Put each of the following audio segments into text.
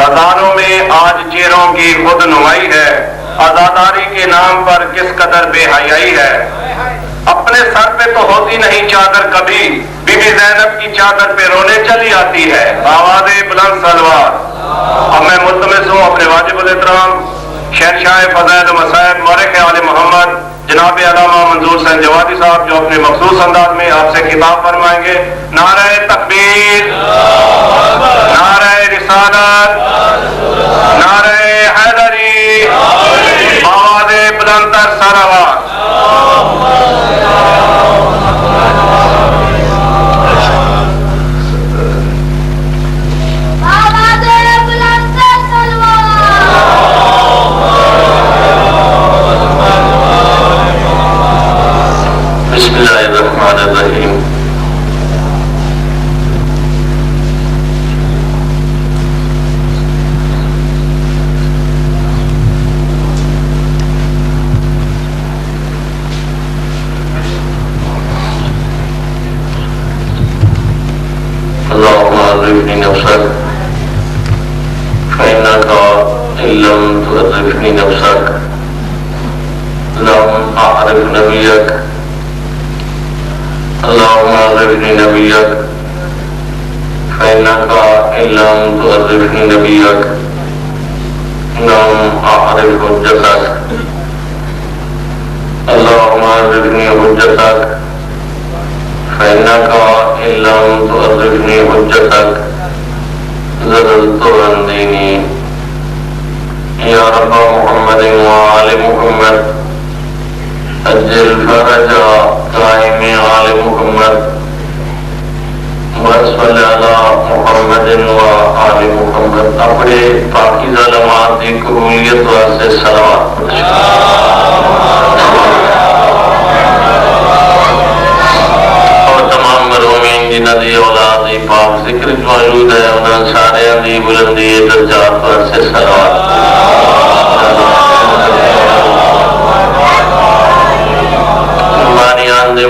ہزاروں میں آج چہروں کی خود نمائی ہے، آزاداری کے نام پر کس قدر بے حیائی ہے۔ اپنے سر پہ تو ہوتی نہیں چادر کبھی، بی بی زینب کی چادر پہ رونے چلی آتی ہے، آواز بلند سلوات۔ اب میں ملتمس ہوں اپنے واجب الاحترام شہنشاہ فضائل و مصائب مورخ آل محمد جناب علامہ منظور حسین جوادی صاحب، جو اپنے مخصوص انداز میں آپ سے خطاب فرمائیں گے۔ نعرہ تکبیر، نعرہ رسالت، نعرہ حیدری، آواز بلند تر سلوات۔ بسم اللہ الرحمن الرحیم۔ اللہم عرفنی نفسک فإنک إن لم تعرفنی نفسک لم أعرف نبیک اللهم عرفني نبيك فإنك إن لم تعرفني نبيك لم أعرف حجتك اللهم عرفني حجتك فإنك إن لم تعرفني حجتك زللت عن ديني يا رب محمد وآل محمد اجل فرج قائم آل محمد وصلی علی محمد و آل محمد۔ اپنے پاکیزہ لمحات کی قبولیت واسطے صلوات اور تمام مرحومین جنہاں دی اولاد دی پاک ذکر موجود ہے انہاں سارے دی بلندی درجات واسطے صلوات۔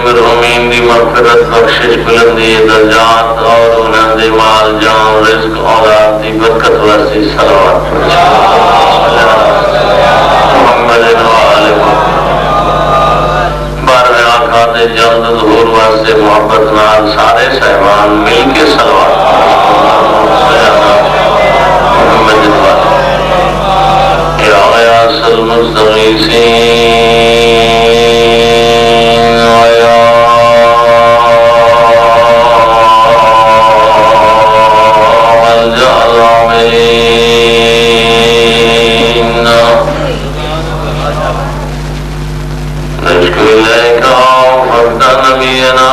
مرحومین دی مغفرت بخشش بلندی درجات اور انہاں دے مال جان رزق اولاد دی برکت واسطے صلوات محمد و آل محمد۔ بارہ آقا دے جلد ظہور واسطے محبت نال سارے صاحبان مل کے صلوات محمد و آل یا غیاث المستغیثین نبينا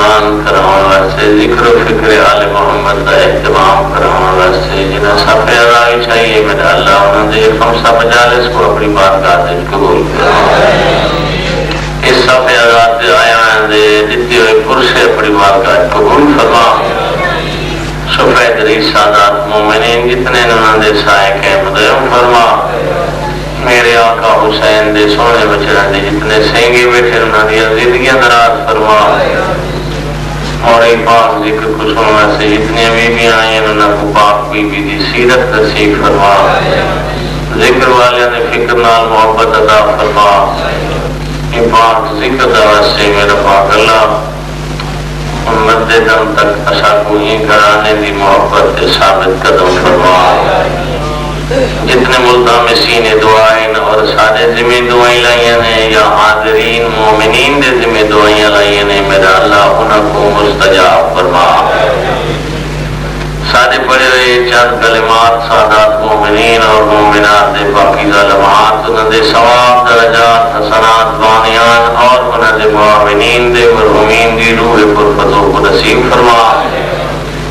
اعلان کراؤن واسطے ذکر و فکر آل محمد کا اہتمام کراؤن واسطے جنہیں صفحہ رائی چاہیے میرا اللہ انہوں نے خمسہ مجالس کو اپنی بارگاہ سے قبول کرو. اس صفحہ رات آیا دے دیتی ہوئے پرسے اپنی بارگاہ قبول فرما. سفید ریس سادات مومنین جتنے انہوں نے سائے کے مدعم فرما. میرے آقا حسین دے سونے بچرہ دے جتنے سینگی بیٹھے انہوں نے زندگیاں دراز فرما. اور ایک پاک ذکر کو سنوا سے جتنی بیویاں آئیں انہوں کو پاک بی بی دی سیرت نصیب فرما. ذکر والے نے فکر نال محبت عطا فرما. یہ پاک ذکر دعا سے میرا پاک اللہ امت دے دم تک اسا کو ہی گھرانے دی محبت دے ثابت قدم فرما. جتنے ملتمسین دعائیں اور سارے ذمہ دعائیں لائیں نے یا حاضرین مومنین دے ذمہ دعائیں لائیں نے میرا اللہ انہاں کو مستجاب فرما. سارے پڑھے ہوئے چند کلمات سادات مومنین اور مومنات دے پاکیزہ لمحات انہاں دے ثواب درجات حسنات بانیان اور انہاں دے معاونین دے مرحومین دی روح پرفتوں کو نصیب فرما.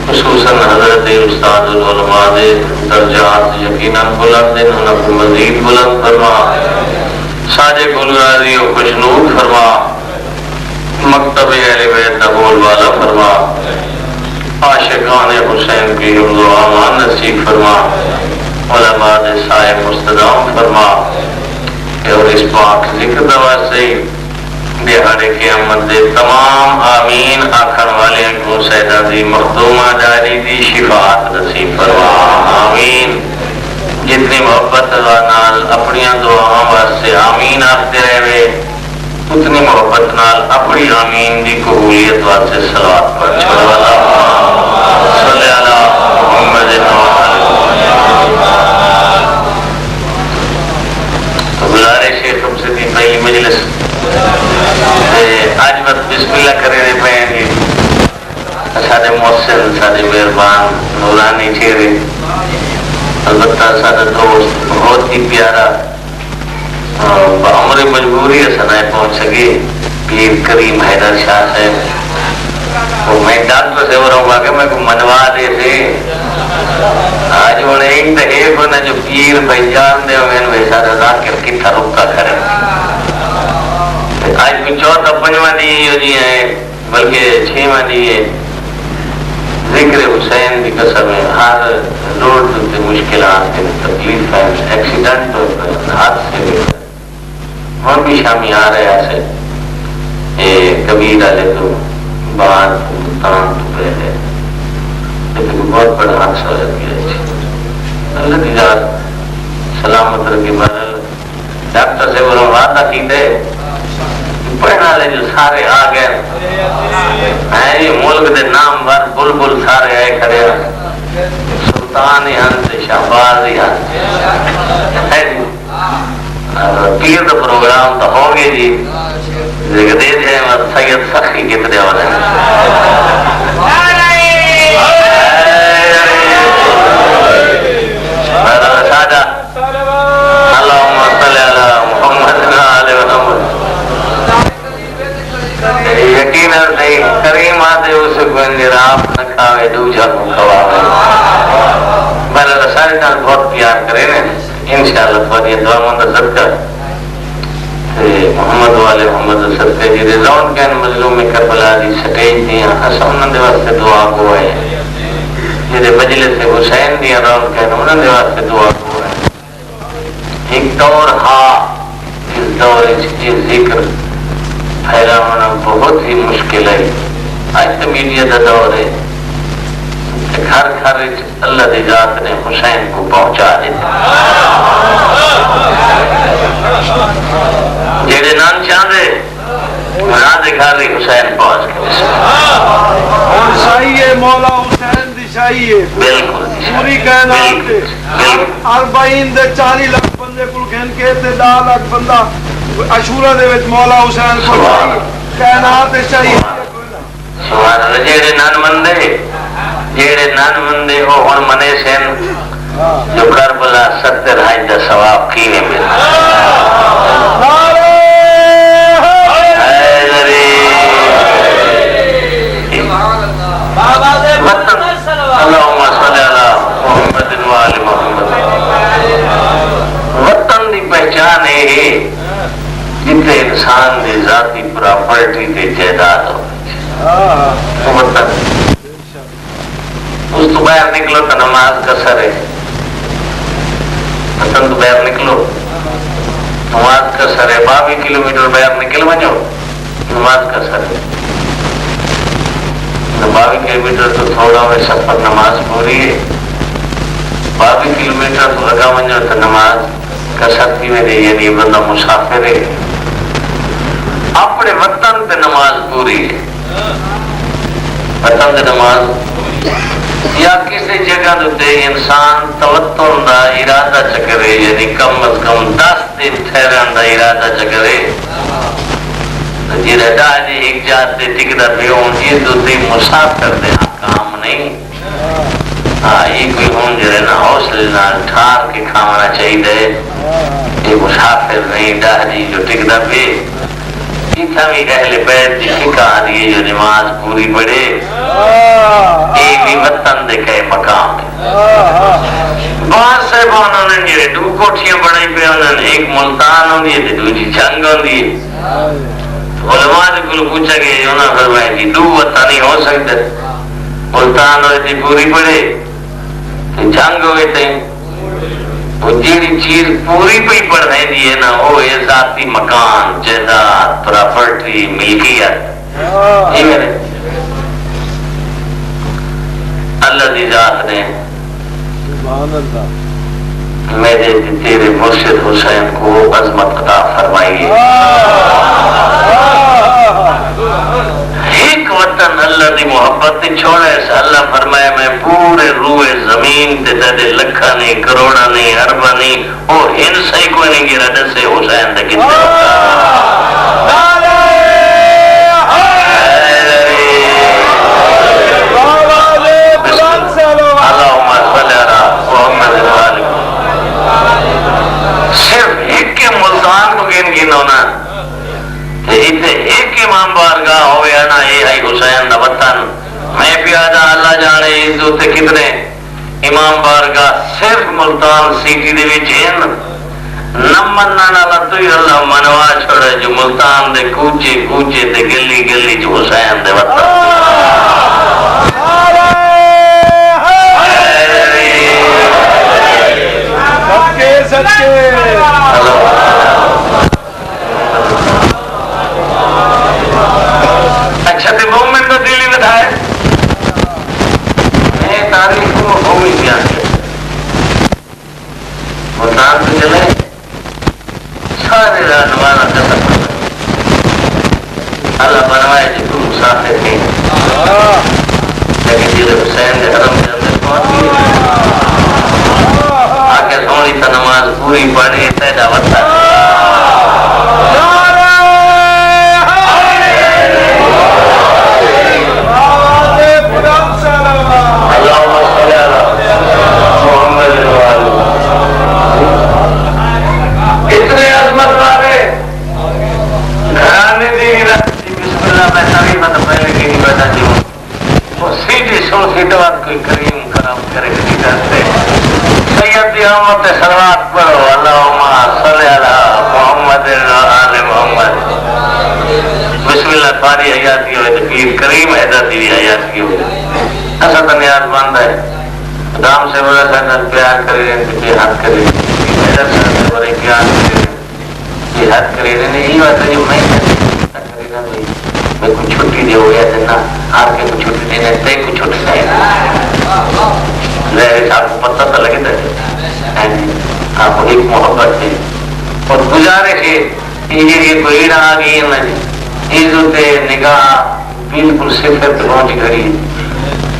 خصوصاً حضرت استاد العلماء دے درجات یقیناً بلند ہیں انہوں کو مزید بلند فرما. ساجے گلگاری و خوشنود فرما. مکتب اہل بیت بول والا فرما. عاشقان حسین کی حفظ و امان نصیب فرما. علماء دے سائے مستدام فرما. اور اس پاک ذکر دوا سے دیہاڑے قیامت دے تمام آمین آخر والے کو سیدہ دی مخدومہ جاری دی شفاعت نصیب فرما. آمین. جتنی محبت نال اپنی دعاؤں واسطے آمین آختے رہے اتنی محبت نال اپنی آمین دی قبولیت واسطے صلوات پڑھ چھوڑا. صلی اللہ محمد تو بلارے شیخ ہم سے دی پہلی مجلس آج بس بسم اللہ کرے رہے پہن گے. سادے محسن سادے مہربان نورانی چہرے البتہ سادہ دوست بہت ہی پیارا عمر مجبوری سنائے پہنچ سکے پیر کریم حیدر شاہ صاحب. وہ میں ڈاکٹر سے ہو رہا ہوں کہ میں کو منوا دے تھے آج انہیں ایک دہے بنا جو پیر بھائی جان دے میں نے سارا ذاکر کی تھا رکا کرے. آج بھی چوتھا پنجواں دی ہو جی ہے بلکہ چھواں دی ہے. ذکر حسین کی قسم ہے ہر روڈ سے مشکلات ہیں تکلیف ہے ایکسیڈنٹ حادثے ہم بھی شامی آ رہے ایسے کبیر والے تو بعد ملتان تو پہلے لیکن بہت بڑا حادثہ ہو گیا. اللہ کی ذات سلامت رکھے. ڈاکٹر سے وہ وعدہ کی تھے پڑھنے والے جو سارے آ گئے یہ ملک دے نام بر بلبل سارے آئے کھڑے سلطان ہی ہن شہباز ہی ہن پیر دا پروگرام تو ہو گئے جی دے دے سید سخی کتنے والے سادہ اللہم صلی علی محمد علی محمد. یقین نہیں کریم آتے اس کو اندر آپ نہ کھاوے دوجہ کو کھواوے بھلے رسالے نال بہت پیار کرے نا انشاءاللہ تھوڑی دعا مند صدقہ محمد والے محمد صدقہ جی رضاون کہن مظلوم کربلا دی سٹیج دیا اسا انہوں نے واسطے دعا کو ہے جیدے مجلس حسین دیا رون کہن انہوں نے واسطے دعا کو ہے. ایک دور اس دور اس ذکر پھیلانا بہت ہی مشکل ہے. آج تو میڈیا کا دور ہے گھر گھر اللہ کی ذات نے حسین کو پہنچا دیتا. جیڑے نام چاہتے دے گھر حسین پہنچ کے مولا حسین دی چاہیے بالکل پوری کائنات 40 لاکھ بندے کو گھن کے 10 لاکھ بندہ عاشورہ دے وچ مولا حسین کو کائنات چاہیے. سبحان اللہ. جیڑے نان مندے ہو ہن منے سن جو کربلا 70 حج دا ثواب کینے ملے. وہ وطن اس تو باہر نکلو تو نماز کا سر ہے، وطن تو باہر نکلو نماز کا سر ہے، 22 کلومیٹر باہر نکل ونجو نماز کا سر ہے، 22 کلومیٹر تو تھوڑا میں سفر نماز پوری ہے، 22 کلومیٹر تو لگا ونجو تو نماز کا سر بھی میں دے، یعنی بندہ مسافر ہے، اپنے وطن پہ نماز پوری ہے، وطن پہ نماز یا کسی جگہ تے انسان توتن دا ارادہ چکرے، یعنی کم از کم 10 دن ٹھہرن دا ارادہ چکرے، جی رہتا جی ایک جات دے ٹکتا پہ ہوں جی تو تے مسافر دے کام نہیں، ہاں یہ کوئی ہوں جرے نا حوصلے نہ ٹھار کے کھانا چاہیے، یہ مسافر نہیں ڈا جی جو ٹکتا پہ بھی اہل بیت کی فکا دیے جو نماز پوری پڑھے، یہ بھی وطن دے کئے مقام ہے۔ بعض صاحبانوں نے جو 2 کوٹھیاں بنائی پہ انہوں نے، ایک ملتان ہوندی ہے دوسری جنگ ہوندی ہے، علماء نے کل پوچھا کہ انہوں نے فرمایا جی 2 وطن نہیں ہو سکتے، ملتان ہوئے تھی پوری پڑھے تو جنگ ہوئے تھے، وہ جیڑی چیز پوری پہ ہی پڑھنے دی ہے نا وہ ہے ذاتی مکان، جائیداد، پراپرٹی، ملکیت، یہ میرے اللہ دی ذات نے میرے تیرے مرشد حسین کو عظمت عطا فرمائی ہے، ایک وطن اللہ دی محبت نے چھوڑا ہے، اللہ فرمایا میں پورے روئے زمین تے تیرے لکھا نہیں کروڑا نہیں اربا نہیں اور ہنسا ہی کوئی نہیں گرا جیسے حسین دے کتنے صرف ایک کے ملتان کو گن ہونا ایک امام بارگاہ ہوئے نا یہ ہے حسین دا وطن، میں پیادا اللہ جانے اس دوتے کتنے امام بارگاہ صرف ملتان سیٹی دے وچ ہیں، نمنا نالا تو ہی اللہ منوا چھوڑے جو ملتان دے کوچے کوچے تے گلی گلی جو حسین دے وطن اچھا تے مومن کا دل ہی بتائے میں تاریخ کو مفہومی کیا ہے ملتان تو چلے سارے رہنمانا کا سفر اللہ بنوائے جی تو مسافر نہیں لیکن جیسے حسین دے حرم کے اندر پہنچ گئے آکے سونی تا نماز پوری پڑھی تیدا وطن کوئی کریم کرم کرے گی کرتے سید دی آمد سلوات پڑھو اللہم صلی علی محمد آل محمد بسم اللہ تمہاری حیاتی ہوئے تو پیر کریم حیداتی بھی حیاتی ہوئے ایسا تو نیاز بند ہے دام سے بڑا سیدن پیار کری رہے ہیں کہ حد کری حیدر سے بڑے پیار کری رہے ہیں حد کری رہے ہیں یہ بات ہے جو میں کری رہا بھائی میں کچھ چھٹی دے ہو گیا دینا آپ کے کچھ چھٹی دینے تے کچھ چھٹی نہیں لہرے آپ کو پتہ تو لگے تھا آپ کو ایک محبت ہے اور گزارے کہ یہ کوئی ایڑا آگئی ہے نا عزت نگاہ بالکل صفر پہ پہنچ گئی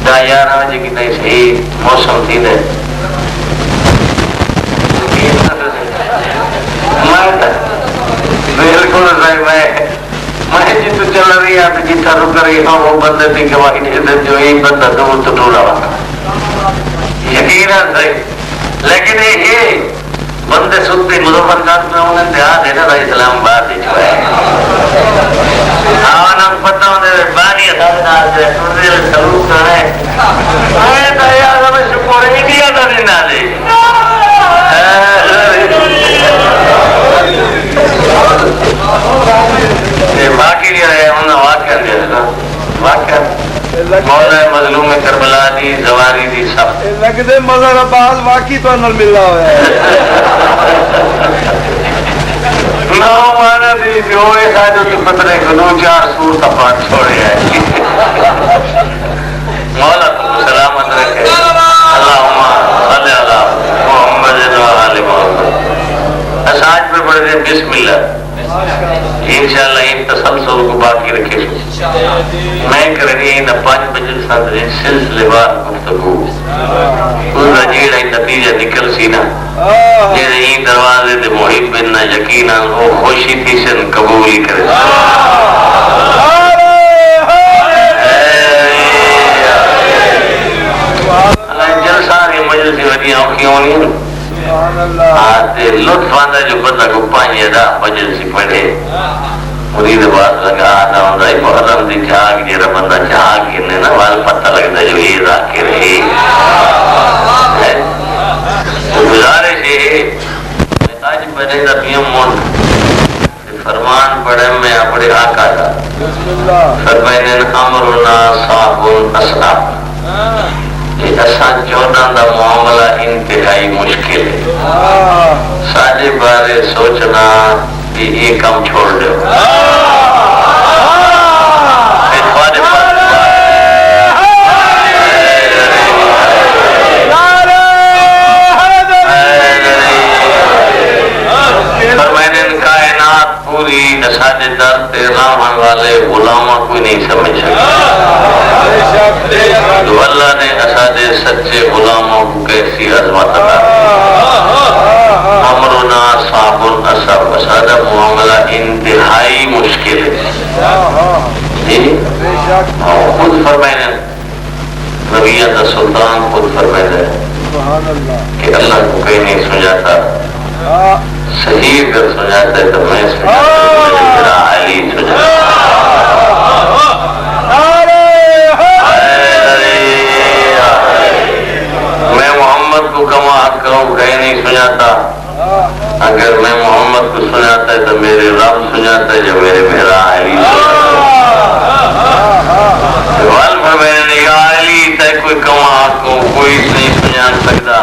دا 11 بجے کی نہیں صحیح موسم تھی دے بالکل میں جی تو چل رہی ہے تو جتنا رک رہی ہوں وہ بندے تھی کہ وہی ادھر جو ایک بندہ دور تو ٹوڑا ہوا یقیناً صحیح لیکن یہ بندے سنتے مظفر خان میں انہیں دیہات ہے نا اسلام آباد ہی جو ہے ہم پتہ ہونے بانی ادھار سے ٹوٹے سلوک کرنا ہے میں تو یاد ہمیں شکر انڈیا کا دن نہ دے باقی نہیں رہے انہیں واقعہ دیا تھا واقعہ مولا مظلوم کربلا دی زواری دی سب لگتے مظہر عباس واقعی تو نہ ملا ہوا ہے نہ مانا دی جو ایسا جو کہ پترے کو دو چار سور کا پاٹ چھوڑے ہیں مولا تم سلامت رکھے اللہم صلی اللہ محمد و آل محمد اساج پر پڑھ دیں بسم اللہ انشاءاللہ ان تسلسل کو باقی رکھے میں کرنی ان 5 بجے ساتھ سلسلے بار گفتگو اس رجیڑ ہے نتیجہ نکل سی نا جیسے یہ دروازے دے محب بن یقینا وہ خوشی تھی سن قبول ہی کرے جلسہ کی مجلسی وڈی آنکھی ہونی ہے آتے لطف آندہ جو بندہ کو 5 یا 10 مجلسی پڑھے مرید بات لگا آنا ہوندہ ہے محرم دی جاگ جیرہ بندہ جاگ گرنے نا وال پتہ لگتا ہے جو یہ ذاکر ہے تو گزارش ہے میں آج بنے نبیم ملک فرمان پڑھے میں اپنے آقا تھا فرمائنے امرنا صاحب اسلام یہ اسان چودہ دا معاملہ انتہائی مشکل ہے ساجے بارے سوچنا کہ یہ کم چھوڑ دے کائنات پوری اساجے در تے راہن والے غلاموں کوئی نہیں سمجھ سکتا تو اللہ نے اساجے سچے غلاموں کو کیسی عظمت عطا امرنا صعب اصعب اساجہ معاملہ انتہائی مشکل ہے جی خود فرمائنے نبیت سلطان خود فرمائنے کہ اللہ کو کہیں نہیں سمجھاتا صحیح اگر سمجھاتا ہے تو میں سمجھاتا میرا علی سمجھاتا میں محمد کو کما حق کروں کہیں نہیں سمجھاتا اگر میں محمد کو سمجھاتا ہے تو میرے رب سمجھاتا ہے جو میرے میرا علی سمجھاتا میں نے کہا علی تے کوئی کما حق کو کوئی نہیں سمجھا سکتا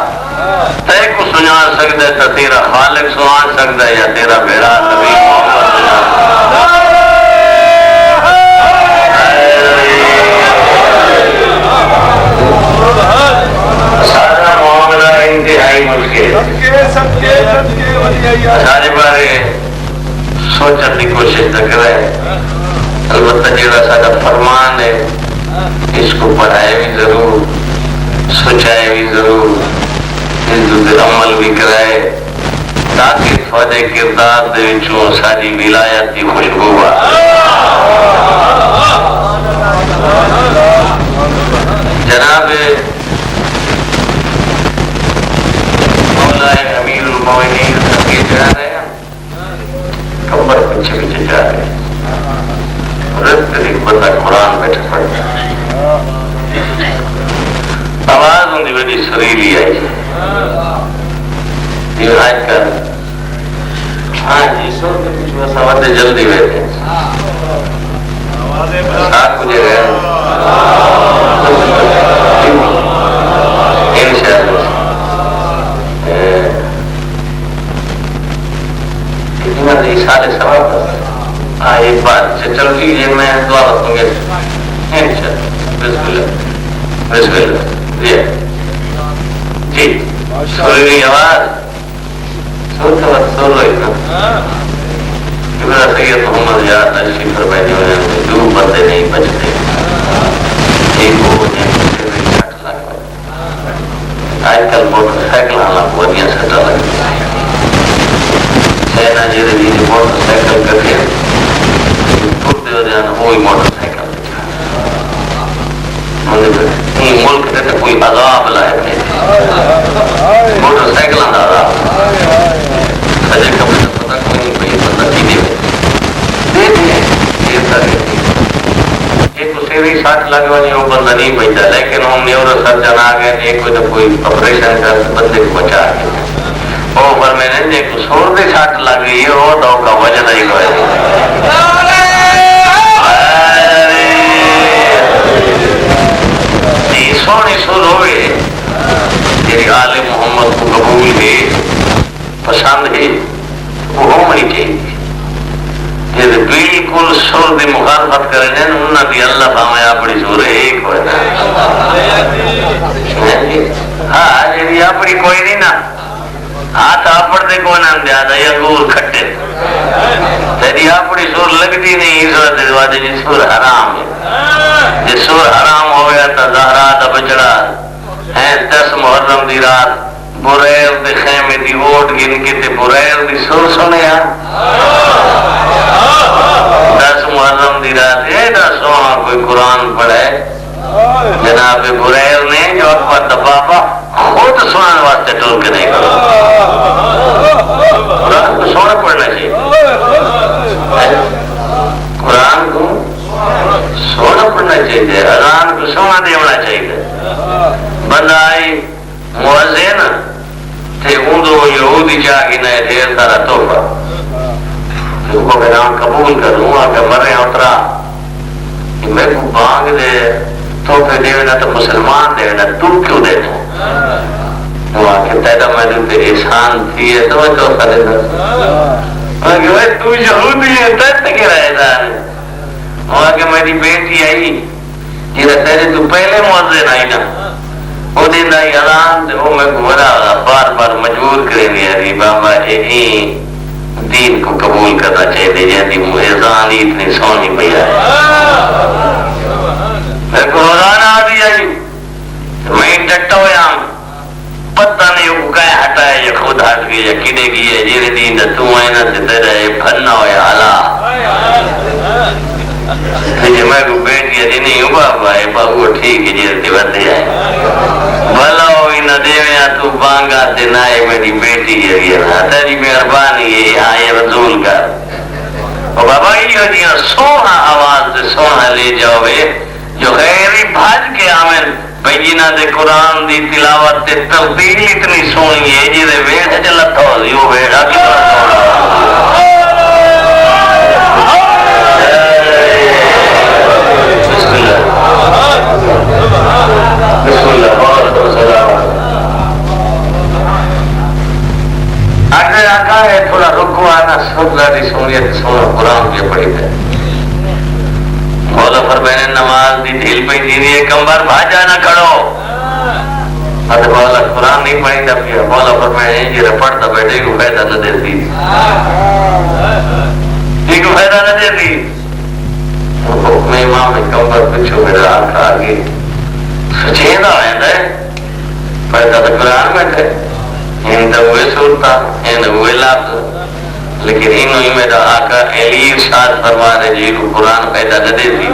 تے کو سمجھا سکتا ہے تو تیرا خالق سمجھا سکتا ہے یا تیرا میرا نبی محمد سمجھا سارا معاملہ انتہائی مشکل سارے بارے سوچنے کی کوشش نہ کرے البتہ جیڑا سارا فرمان ہے اس کو پڑھائے بھی ضرور سوچائے بھی ضرور عمل بھی کرائے تاکہ تھوڑے کردار دے وچوں ساری ولایت کی خوشبو جناب مولا امیر المومنین سبھی جا رہے ہیں کمر پیچھے پیچھے جا رہے ہیں رت ایک بندہ قرآن بیٹھا پڑھتا آواز ان کی بڑی سریلی آئی یہ آج کر ہاں جی سو کے کچھ مساوات جلدی بیٹھے ساتھ مجھے گئے انشاءاللہ کتنا دی سارے سواب ایک بات سے چل لیجیے میں دعا رکھوں گے انشاءاللہ بسم اللہ بسم اللہ جی سوری نہیں آواز سوچا بات سو رہی نا میرا سید محمد یاد تشریف فرمائے ہوئے ہیں دو بندے نہیں بچتے ایک ہو جائے آج کل موٹر سائیکل آنا بہت سٹا لگتا ہے چائنا جی موٹر سائیکل کر کے ٹوٹتے ہو جانا وہی موٹر سائیکل ملک کہتے کوئی عذاب لائے موٹر سائیکل آنا عذاب سجے کبھی تو پتہ کوئی نہیں پہی بندہ چیزیں دیتے ہیں یہ سر ایک تو سیری 60 لگے وانی وہ بندہ نہیں بچتا لیکن ہم نیورو سرجن آ گئے ایک کوئی تو کوئی آپریشن کر بندے کو بچا گئے وہ پر میں نے ایک سور دے 60 لگ گئی ہے وہ تو کا وجہ نہیں کوئی باقی کوئی نہیں نا ہاتھ آپڑ دے کو نام دیا دا یا گول کھٹے تیری آپڑی سور لگتی نہیں اس وقت وعدے جی سور حرام ہے جی سور حرام ہو گیا تا زہرا دا بچڑا ہے 10 محرم دی رات بریل دے خیمے دی ووٹ گن کے تے بریل دی سور سنے 10 محرم دی رات ایڈا سونا کوئی قرآن پڑھے جناب بریل نے جو اکبر دبابا خود سنان واسطے ٹول کے نہیں کرو قرآن کو سونا پڑھنا چاہیے قرآن کو سونا پڑھنا چاہیے اذان کو سونا دیونا چاہیے بندہ آئی مؤذن تھے اندو یہودی چاہ گی نئے ڈھیر سارا تحفہ کہ وہ میرا قبول کروں آگے مرے اترا کہ میں کو بانگ دے تحفے دیونا تو مسلمان دیونا تو کیوں دینا وہ آگے تیرا میں نے احسان تھی ہے تو میں تحفہ دینا آگے میں تو یہودی ہے تیرے کے رہے دار وہ آگے میری بیٹی آئی جیرہ تیرے تو پہلے مؤذن آئی نا وہ دن آئی اعلان دے وہ میں کو بڑا بار بار مجبور کریں گے اری بابا دین کو قبول کرنا چاہیے جیسے اذان اتنی سونی پہ آئے میں کو اذان آ دیا جی میں ڈٹا ہویا پتہ نہیں وہ کہیں ہٹائے یا خود ہٹ گئی یا کنے گئی ہے جیرے دین تو آئینا سے تیرا پھننا ہویا حالا میں کو بیٹی ہے نہیں ہوں بابا ہے بابو ٹھیک ہے جیرے تے بندے آئے بھلا ہوئی نہ دیویا تو بانگا تے نائے میری بیٹی ہے تیری مہربانی ہے یہاں یہ رسول کر اور بابا یہ دیا سونا آواز دے سونا لے جاؤ جو غیری بھاج کے آمن بھئینا دے قرآن دی تلاوت تے تبدیل اتنی سونی ہے جیدے ویڑ جلت ہو دیو ویڑا کی بسم اللہ بہت سلام آگے آقا ہے تھوڑا رکو آنا سب لڑی سونیت سونا قرآن کے پڑی تھے مولا فرمائنے نماز دی ڈھیل پہ دینی کمبر بھاجا نہ کھڑو ادھے مولا قرآن نہیں پڑھی تھا پیا مولا فرمائنے جیرے پڑھتا بیٹھے کو فائدہ نہ دیتی یہ کو فائدہ نہ دیتی حکم امام کمبر پچھو میرا آنکھ آگے سچیدہ ہے فائدہ تو قرآن میں تھے ان تو ہوئے سورتا ان ہوئے لابد لیکن انہوں ہی میرا آقا علی ارشاد فرما رہے جی کو قرآن پیدا نہ دیتی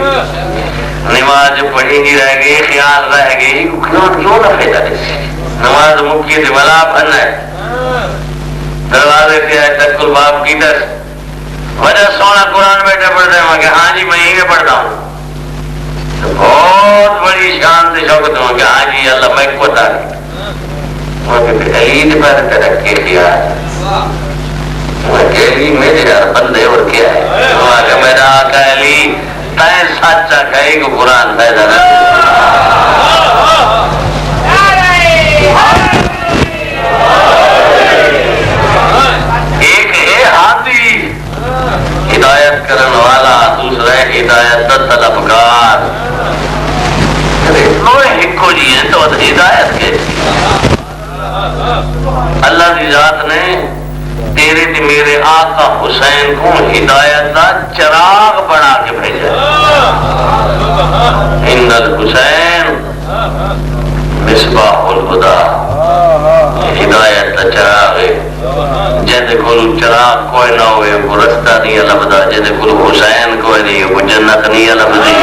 نماز پڑھی نہیں رہ گئی خیال رہ گئی کیوں نہ پیدا دیتی نماز مکی تھی بلا بھن ہے دروازے پہ آئے تک کل باپ کی دس وجہ سونا قرآن بیٹھے پڑھتے ہیں کہ ہاں جی میں ہی میں پڑھتا ہوں بہت بڑی شان سے شوقت ہوں کہ ہاں جی اللہ میں کو بتا رہی وہ کہتے عید پر ترقی کیا وہ علی میرے یار بندے اور کیا ہے وہ آگے میرا آقا علی تائیں سچا کہے کہ قرآن پیدا نہ ایک ہے ہاتھی ہدایت کرن والا دوسرا ہدایت طلبگار ہکو جی ہیں تو ہدایت کے اللہ کی ذات نے تیرے تے میرے آقا حسین کو ہدایت کا چراغ بنا کے بھیجا ان الحسین مصباح الہدا ہدایت کا چراغ ہے جیسے کل چراغ کوئی نہ ہوئے وہ رستہ نہیں لبدا جیسے کل حسین کوئی نہیں وہ جنت نہیں لبدی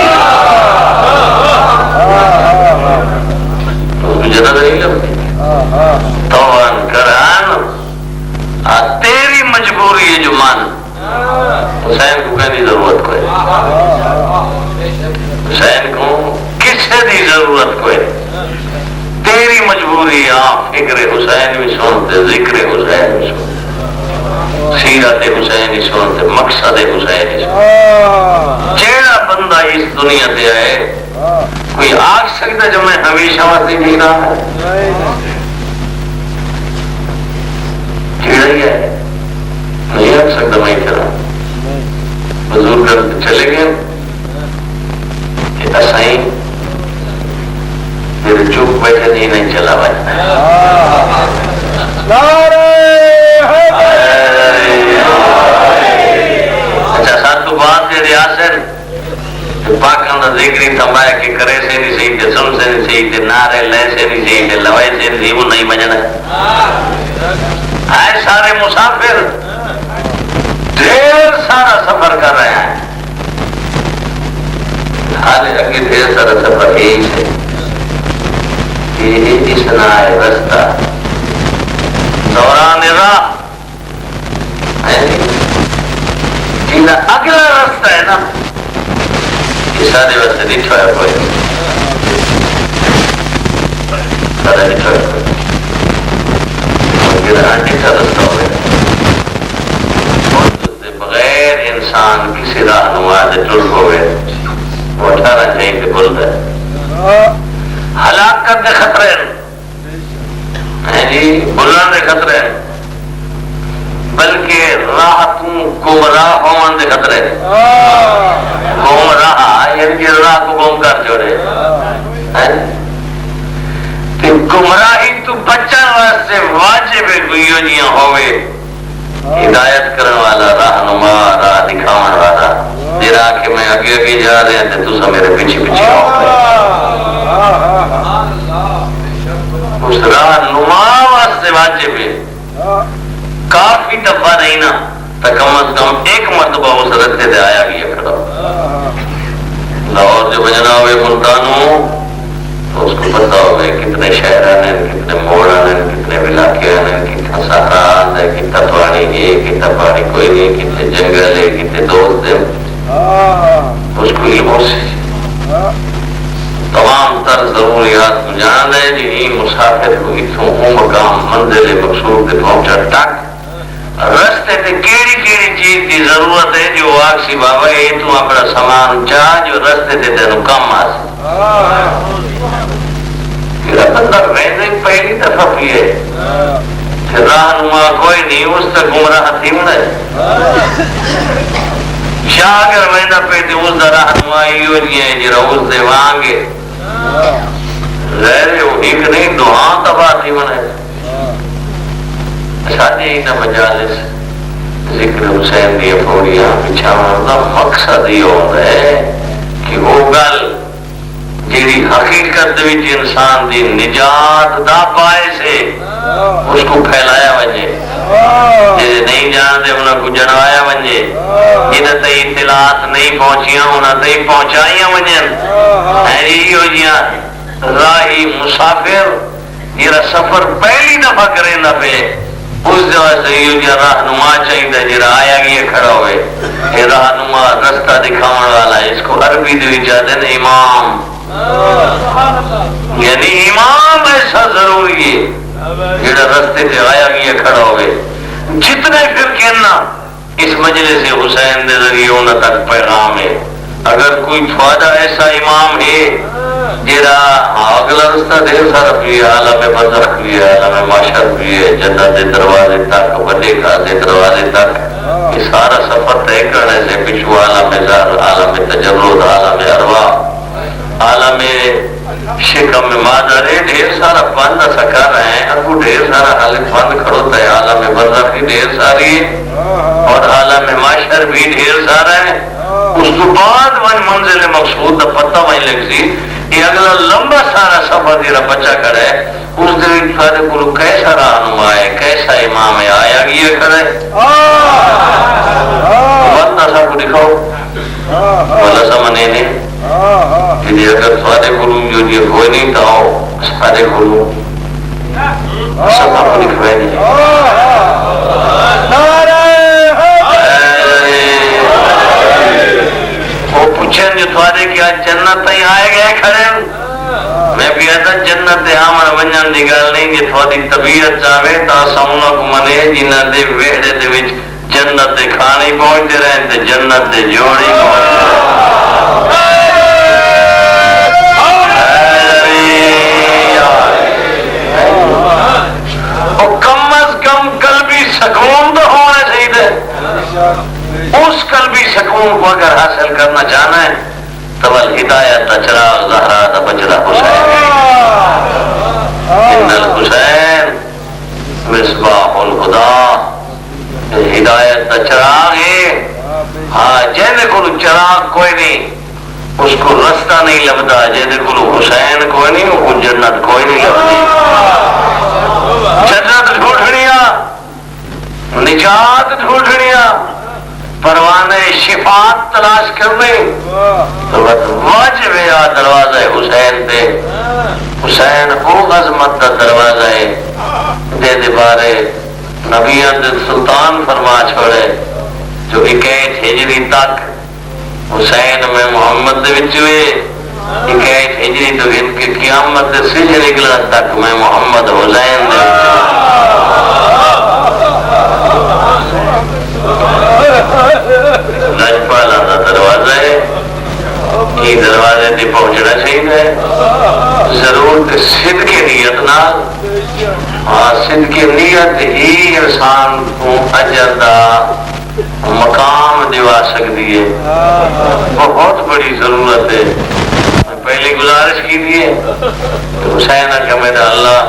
جنت نہیں لبدی توان کران تیری مجبوری ہے جو مان حسین کو کہنی ضرورت کوئی حسین کو کسے دی ضرورت کوئی تیری مجبوری آپ فکر حسین بھی سنتے ذکر حسین بھی سنتے سیرت حسین بھی سنتے مقصد حسین بھی سنتے جیڑا بندہ اس دنیا دے آئے کوئی آگ سکتا جو میں ہمیشہ واسطے نہیں رہا ہے جیڑا ہی ہے نہیں آگ سکتا میں کرا حضور کرتے چلے گئے کہ اسائیں میرے چوک بیٹھے جی نہیں چلا بجنا اچھا سات تو بات ہے ریاست پاک اندر ذکری تمبائے کہ کرے سے نہیں صحیح تھے سن سے نہیں صحیح تھے نعرے لے سے نہیں صحیح تھے لوائے سے نہیں صحیح وہ نہیں بجنا آئے سارے مسافر ڈھیر سارا سفر کر رہے ہیں حال اگے ڈھیر سارا سفر یہی سے یہ اسنا ہے رستہ دوران راہ اگلا رستہ ہے نا یہ سارے واسطے نہیں چھویا کوئی سارا نہیں چھویا کوئی ڈھٹا رستہ ہو گیا بغیر انسان کسی رہنما سے ٹر ہوئے وہ 18 جائیں کے بول رہے ہلاکت دے خطرے ہیں جی بلن دے خطرے ہیں بلکہ راہ تم گمراہ ہونے دے خطرے گمراہ یعنی کہ راہ کو گم کر چھوڑے گمراہی تو بچن واسطے واجب گوئیو جیاں ہوئے ہدایت کرنے والا رہنما راہ دکھاؤن والا جرا کہ میں اگے اگے جا رہے ہیں تو سب میرے پیچھے پیچھے آؤ اس رہنما واسطے واجب ہے کافی دفعہ نہیں نا تو کم از کم ایک مرتبہ اس رستے سے آیا گیا کھڑا لاہور جو بجنا ہوئے ملتانوں تو اس کو پتا ہوگا کتنے شہران ہیں کتنے موڑان ہیں کتنے علاقیان ہیں کتنا سہران ہے کتنا پانی ہے کتنا پانی کوئی نہیں کتنے جنگل ہے کتنے دوست ہیں اس کو علم سے تمام تر ضروریات جان ہے جی مسافر کو اتوں مقام منزل مقصود کے پہنچا ٹک رستے تے کیڑی کیڑی چیز کی ضرورت ہے جو آکسی بابا یہ تو اپنا سامان چاہ جو رستے تے تینوں کم آسے میرا بندہ ویسے پہلی دفعہ پیے رہنما کوئی نہیں اس تک گمراہ تھی مڑے شاہ اگر ویسا پیتے اس دا رہنما یہ ہے جرا اس دے وانگے غیر ایک نہیں دعا تباہ تھی مڑے شادی اینا مجالس ذکر حسین دیا پوڑیاں بچھاوان دا مقصد یہ ہوتا ہے کہ وہ گل جیڑی حقیقت وچ انسان دی نجات دا پائے سے اس کو پھیلایا ونجے جیسے نہیں جان دے انہاں کو جنوایا ونجے جنہاں تے اطلاعات نہیں پہنچیاں انہاں تے پہنچائیاں ونجن یہ ہو جیاں راہی مسافر یہ سفر پہلی دفعہ کریں نہ پہ اس جگہ سے یہ جو رہنما چاہیے جرا آیا گیا کھڑا ہوئے یہ رہنما رستہ دکھاؤن والا اس کو عربی دے چاہتے ہیں امام یعنی امام ایسا ضروری ہے جڑا رستے سے آیا گیا کھڑا ہوئے جتنے پھر کہنا اس مجلس حسین دے ذریعے انہوں تک پیغام ہے اگر کوئی فائدہ ایسا امام ہے جیرا اگلا رستہ دیر سارا بھی ہے عالم برزخ بھی ہے عالم معاشر بھی ہے جنت دروازے تک بڑے خاصے دروازے تک یہ سارا سفر طے کرنے سے پچھو عالم زار عالم تجرد عالم ارواح عالم شکم مادر ڈھیر سارا بند سکا رہے ہیں ابو ڈھیر سارا حالت بند کھڑوتا ہے عالم برزخ بھی ڈھیر ساری اور عالم معاشر بھی ڈھیر سارا ہے اس کے بعد وہ منزل مقصود دا پتہ وہیں لگ سی یہ اگلا لمبا سارا سفر دیرا بچہ کرے اس دن سارے کو کیسا رہنما ہے کیسا امام ہے آیا گیا کرے بندہ سا کو دکھاؤ والا سمنے نے کہ اگر سارے گرو جو یہ کوئی نہیں تھا سارے گرو سب کو دکھوائے نہیں وہ پوچھیں جو تھوڑے کیا جنت تھی آئے گئے کھڑے میں بھی ایسا جنت آمن ونجن دی گل نہیں کہ تھوڑی طبیعت چاہے تا سمنا کو منے جنہ دے ویڑے دے وچ جنت دے کھانے پہنچتے رہے تے جنت دے جوڑی پہنچتے رہے کم از کم قلبی سکون تو ہونا چاہیے اس قلبی سکون کو اگر حاصل کرنا چاہنا ہے تو الہدایت چراغ زہرا دا بجرا حسین چراغ کوئی نہیں، اس کو رستہ نہیں لبدا، جیسے کو حسین کوئی نہیں، وہ جنت کوئی نہیں لبدی۔ جنت ڈھونڈنیا، نجات ڈھونڈنیا، پروانے شفاعت تلاش کرنے تو واجب ہے دروازہ حسین دے۔ حسین او عظمت دا دروازہ ہے دے دے بارے نبیان دے سلطان فرما چھوڑے جو 21 ہجری تک حسین میں محمد دے وچ ہوئے، 21 ہجری تو ان کے قیامت دے سج نکلا تک میں محمد حسین دے لجپالا دا دروازہ ہے کی دروازے تے پہنچنا چاہیے ضرور کہ صدق نیت نال، ہاں صدق نیت ہی انسان کو اجر دا مقام دیوا سکتی ہے، بہت بڑی ضرورت ہے۔ پہلی گزارش کی دیے حسین کہ میرا اللہ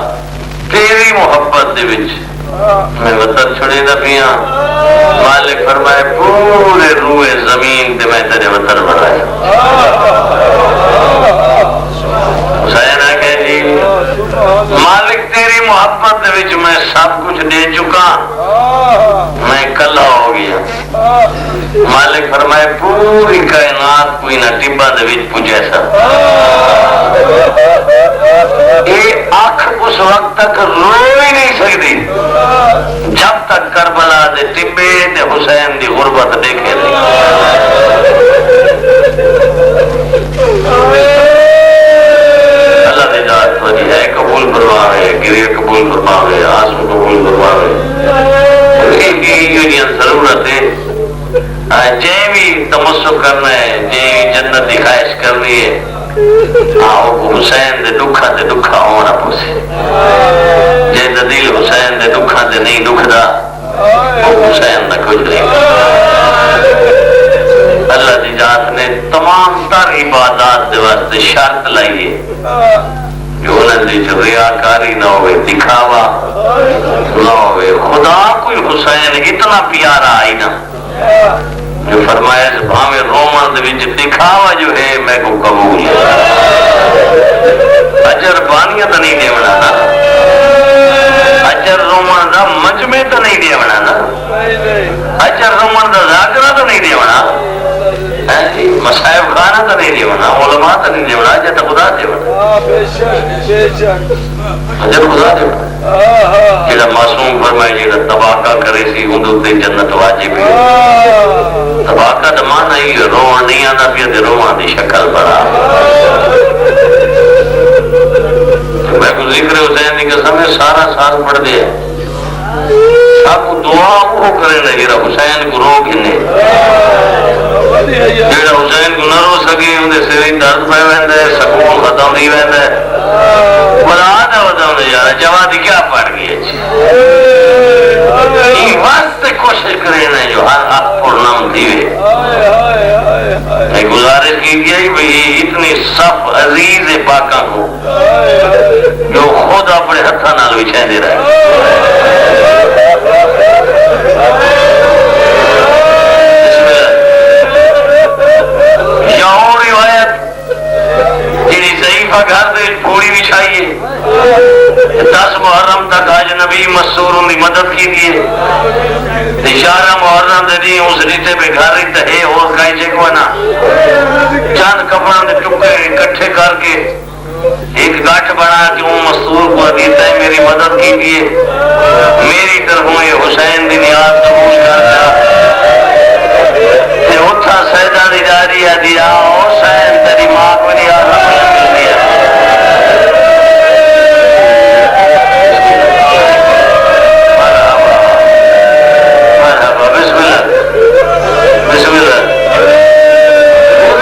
تیری محبت دے وچ میں وطن چھڑے دا پیا، مالک فرمائے پورے روئے زمین تے میں تیرے وطن بنایا۔ حسین کہ جی مالک تیری محبت دے وچ میں سب کچھ دے چکا، میں کلا ہو گیا۔ مالک فرمائے پوری کائنات کوئی نہ ٹبا دے وچ پوجے سا، یہ آنکھ اس وقت تک رو ہی نہیں سکتی جب تک کربلا دے ٹبے تے حسین دی غربت دیکھے نہیں۔ اللہ دی ذات وجہ ہے قبول فرماوے، گریہ قبول فرماوے، آنسو قبول فرماوے۔ یہ ضرورت ہے جے بھی تمسک کرنا ہے، جے بھی جنت کی خواہش کرنی ہے، آؤ حسین دے دکھا تے دکھا ہونا پوسے، جے دل حسین دے دکھا تے نہیں دکھدا وہ حسین نہ کچھ نہیں۔ اللہ دی ذات نے تمام تر عبادات دے واسطے شرط لائی ہے جو انہوں نے ریاکاری نہ ہوئے، دکھاوا نہ ہوئے۔ خدا کوئی حسین اتنا پیارا آئی نا جو فرمایا بھاوے رومن دے وچ دکھاوا جو ہے میں کو قبول ہے، اجر بانیاں تو نہیں دیونا نا، اجر رومن دا مجمع تو نہیں دیونا نا، اجر رومن دا ذاکرہ تو نہیں دیونا، مصائب خانہ تو نہیں دیونا، علماء تو نہیں دیونا، اجر تو خدا دیونا، اجر خدا دیونا۔ جیڑا معصوم فرمائے جیڑا تباکہ کرے سی اندھو تے جنت واجب ہے۔ تباکہ دمانا ہی روان نہیں آنا پیا تے روان دی شکل بڑا۔ میں کو ذکر حسین دی قسم ہے سارا سال پڑھ دے سب دعا وہ کرے نا جیڑا حسین کو رو گھنے، جیڑا حسین کو نہ رو سکے اندھے سری درد پہ ویندے سکون ختم نہیں ویندے بلاد وداؤں نے یارا جوادی کیا پڑھ گئی یہ واسطے کوشش کرے نا جو ہر حق پر نام دیوے۔ میں گزارش کی گیا کہ اتنی صف عزیز پاکاں کو جو خود اپنے ہتھاں نال وچھائے دے رہا ہے۔ یہاں روایت جنہی ضعیفہ گھر دے پوری بچھائیے 10 محرم تک آج نبی مسور ان کی مدد کی دیئے 11 محرم دے دی اس ریتے پہ گھر ریتے ہے اور کئی جگوانا چاند کپڑوں دے ٹکے اکٹھے کر کے ایک گاٹھ بنا کہ وہ مسور کو دیتا ہے میری مدد کی دیئے میری طرفوں یہ حسین دی نیاز قبول کرتا تے اتھا سیدہ دی جاری ہے دیا حسین تیری ماں کو نیاز مل دیا۔ مرحبا بسم اللہ بسم اللہ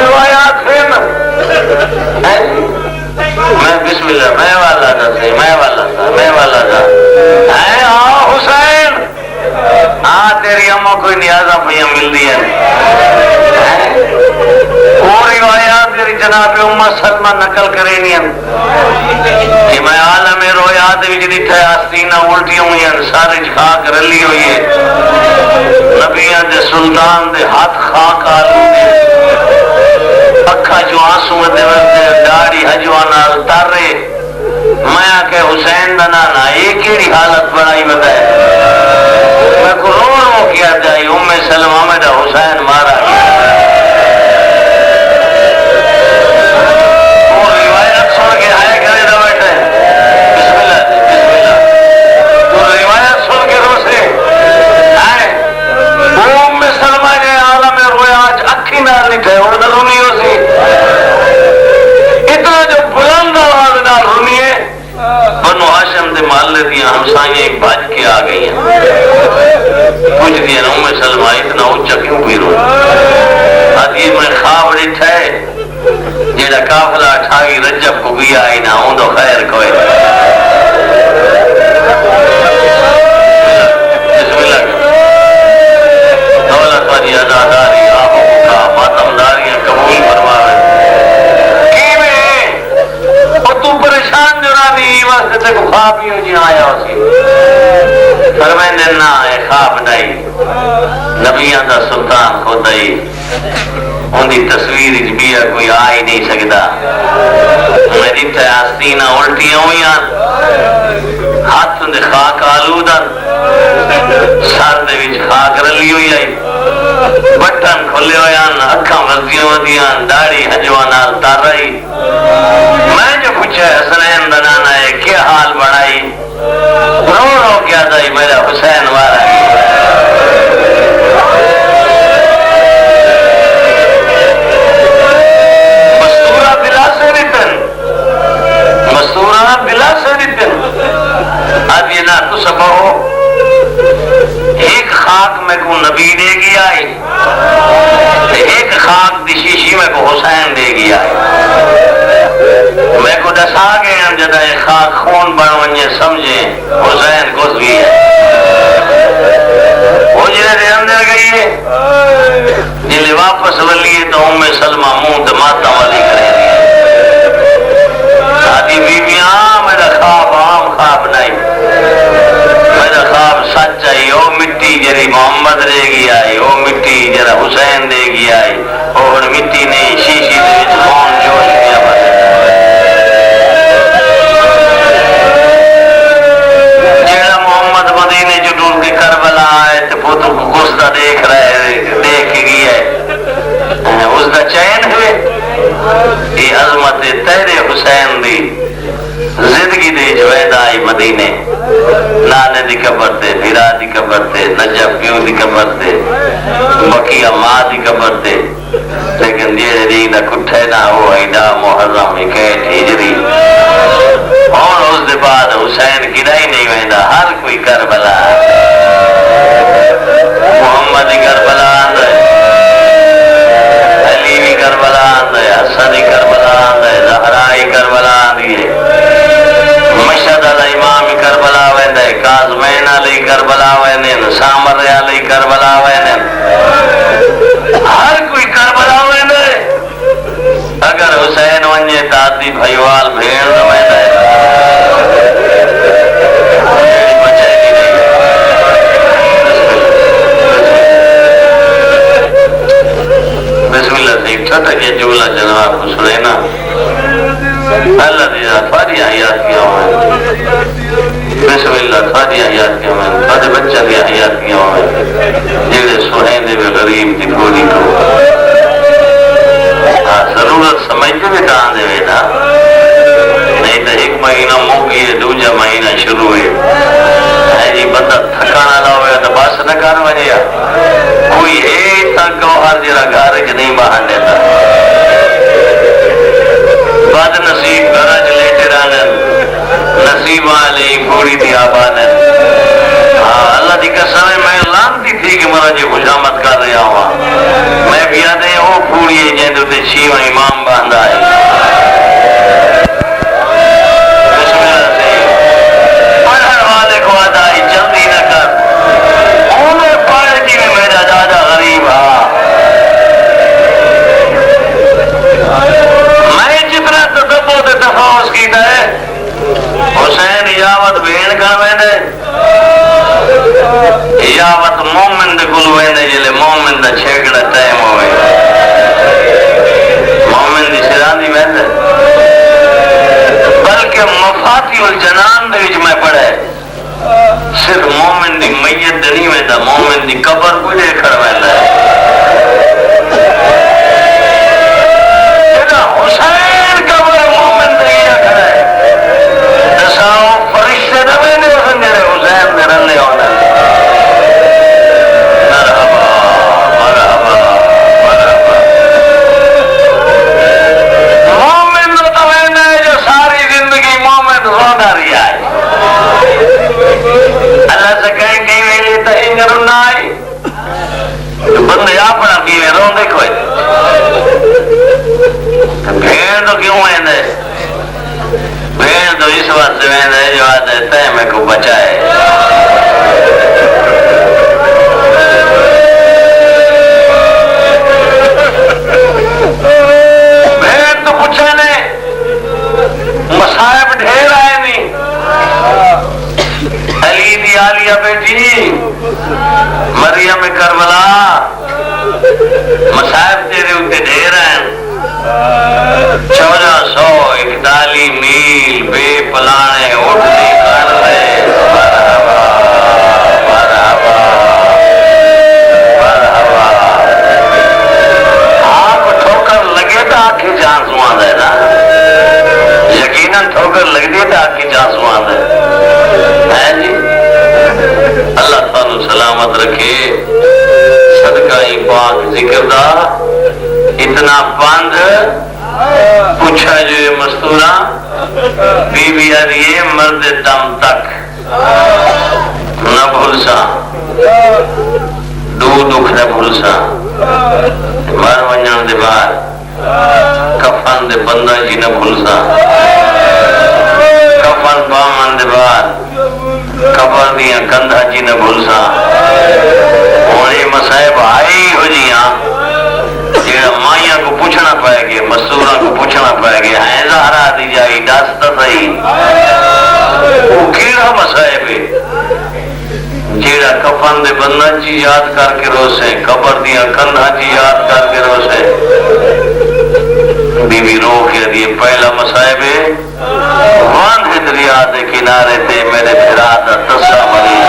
روایات پھر میں بسم اللہ میں والا تھا میں والا تھا اے حسین تیری اماں کوئی نیازہ پہیاں مل دی ہے وہ روایات جی جناب ام سلمہ نقل کرے کہ میں عالم رویات وچ ڈٹھا آستینہ الٹی ہوئی ہیں سارے خاک رلی ہوئی ہے نبیاں دے سلطان دے ہاتھ خاک آلودے اکھا جو آنسو دے وردے داڑھی ہجواں نال تارے میں آکے حسین دا نانا ایک ہی حالت بڑائی بتائے میں کو رو کیا جائی ام سلمہ میں دا حسین مارا گیا محلے دیا ہمسائیں بھج کے آ گئی ہیں کچھ دیا ام سلمہ اتنا اونچا کیوں بھی رو آدھی میں خواب ڈٹھا ہے جیڑا قافلہ اٹھائی رجب کو بھی آئی نہ ہوں تو خیر کوئی بسم اللہ دولت والی ازاداری آپ کا ماتم داریاں قبول فرماوے تو پریشان جو نہ دی واسطے تے کو خواب ہی ہو جی آیا اسی فرمائندے نہ ہے خواب نہیں نبیان دا سلطان خود ہی ان دی تصویر بھی ہے کوئی آ ہی نہیں سکتا میں دیتا آستینہ الٹیاں ہوئی ہاتھ دے خاک آلودہ سر دے وچ خاک رلی ہوئی آئی بٹن کھلے ہوئے اکھاں وزیاں ودیاں داڑھی ہجواں نال تار رہی میں جو پوچھا حسنین بنانا ہے کیا حال بڑھائی رو رو کیا تھا میرا حسین وارا مستورہ بلا سے ریتن مستورہ بلا سے ریتن اب یہ نہ تو سب ہو ایک خاک میں کو نبی دے گیا ہے ایک خاک دی شیشی میں کو حسین دے گیا ہے میں کو دسا گئے ہیں جدہ خاک خون بڑھوانیے سمجھیں حسین کس بھی ہے وہ جنہیں دے اندر گئی ہے جنہیں واپس ولیے تو ام سلمہ منہ دماتا والی کرے دی شادی بیویاں میرا خواب عام خواب نہیں میرا خواب سچ آئی او مٹی جری محمد رہ گیا ہے او مٹی جرا حسین دے گیا ہے اور مٹی نہیں شیشی دے خون جوش دیا بس مدینے جو ڈول کے کربلا آئے تو پوتوں کو گسدہ دیکھ گیا ہے اس دا چین ہوئے یہ عظمت تیرے حسین دی زندگی دے جو ویدہ آئی مدینے نانے دی قبر تے بھیرا دی قبر تے نجف پیو دی قبر تے بقیہ ماں دی قبر تے لیکن دیرے دی نہ کٹھے نہ ہو ایڈا محرم اکیٹ ہجری اور اس دے بعد حسین گرائی نہیں ویندہ ہر کوئی کربلا محمد کربلا آندہ ہے علی بھی کربلا آندہ ہے حسن کربلا آندہ ہے زہرائی کربلا آندی ہے مشہد علی امام کربلا ویندہ ہے کاظمین علی کربلا ویندہ ہے سامر علی کربلا ویندہ ہے ہر کوئی کربلا ویندہ ہے اگر حسین ونجے دادی بھائیوال بھیڑ ویندہ ہے بسم اللہ سے ایک چھوٹا کیا جملہ جناب کو سنینا اللہ دیدہ تھوڑی حیات کیا ہوئے بسم اللہ تھوڑی حیات کیا ہوئے تھوڑے بچہ دی حیات کیا ہوئے جیڑے سوہیندے میں غریب دی گوڑی کو ضرورت سمجھتے بھی کہاں دے ویدہ نہیں تو ایک مہینہ موقعی ہے دوجہ مہینہ شروع ہے جی بندہ تھکانا نہ ہوئے تو بس نہ کر وجہ کوئی ایک تک گوہر جرا گھر کے نہیں باہر دیتا بد نصیب گرج لیٹے رہنے نصیب آلی پوری دی آبانے اللہ دی قسم ہے میں لانتی تھی کہ مرا جی خوشامت کر رہا ہوا میں بھی آدھے وہ پوری ہے جہاں تو چھیوہ امام باندھا ہے بسم اللہ سے پڑھر والے کو آدھائی جلدی نہ کر انہیں پڑھ جی میں میرا دادا غریب ہاں سوندا رہا ہے اللہ سے کہیں کہیں ویلے تو انج رونا ہے بندے اپنا کیویں روندے کوئی بھیڑ تو کیوں ویندے بھیڑ تو اس واسطے ویندے جو آدھے تے میں کو بچائے بھیڑ تو پوچھے نے مصائب ڈھیر آئے نہیں علی دی عالیہ بیٹی مریم کربلا مصائب تیرے اتنے ڈھیر ہیں 1441 میل بے پلانے اٹھنے کر رہے مرحبا مرحبا مرحبا آپ ٹھوکر لگے تو آنکھ کی جان سوان دے نا یقیناً ٹھوکر لگ دی تو آنکھ کی جان سوان دے جی اللہ تعالیٰ سلامت رکھے صدقہ پاک ذکر دا اتنا بند پوچھا جو یہ مستورہ بی بی آدھیے مرد دم تک نہ بھولسا دکھ نہ بھولسا مر ونجن دے بار کفن دے بندہ جی نہ بھولسا کفن بامن دے بار قبر دیا کندھا جی نہ بھولسا ہونے مصائب آئی ہو جیاں جیڑا مائیاں کو پوچھنا پائے گے مستورہ کو پوچھنا پائے گے ہیں زہرا دی جائی داستا صحیح وہ کیڑا مصائب ہے جیڑا کفن دے بندہ جی یاد کر کے روسے قبر دیا کندھا جی یاد کر کے روسے بی بی رو کے دیے پہلا مصائب ہے واندھ دریا دے کنارے تے میرے پھرا دا تسا مری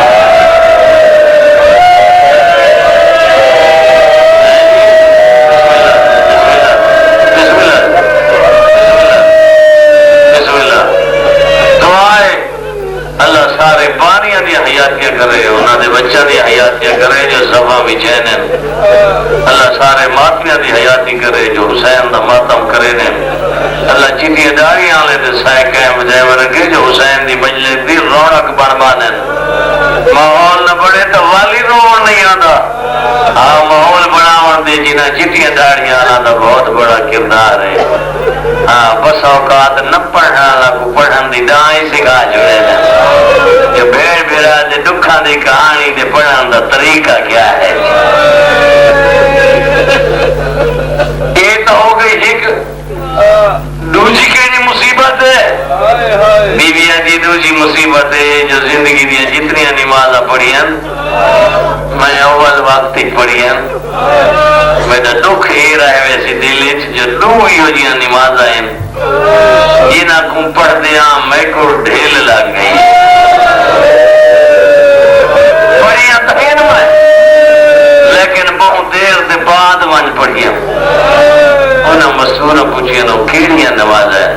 اللہ سارے پانیاں دی حیاتیاں کرے انہاں دے بچہ دی حیاتیاں کرے جو صفا بھی چینن اللہ سارے ماتمیاں دی حیاتی کرے جو حسین دا ماتم کرے نے اللہ چیتی اداریاں لے دے سائے قائم جائے ورگے جو حسین دی مجلس دی رونق بنبانن ماحول نہ بڑے تو والی روڑ نہیں آندا ماحول بناون دے جنہ چیتی اداریاں آنا دا بہت بڑا کردار ہے بس اوقات نہ پڑھنا لگو پڑھن دی دائیں سکھا جڑے نا جو بھیڑ بھیڑا دے دکھاں دی کہانی دے پڑھن دا طریقہ کیا ہے یہ تو ہو گئی ایک دوسری کہنی مصیبت ہے بی بیاں دی دوسری مصیبت ہے جو زندگی دیا جتنی نمازہ پڑھیں میں اول وقت ہی پڑھیں میرا دکھ ہی رہے ویسے دل جو دو ہی ہو جیاں نمازہ ہیں جنہ کم پڑھ دیا میں کو ڈھیل لگ گئی پڑھیاں تھین میں لیکن بہت دیر دے بعد ون پڑھیاں انہاں مسئولہ پوچھیں نو کیڑیاں نماز ہے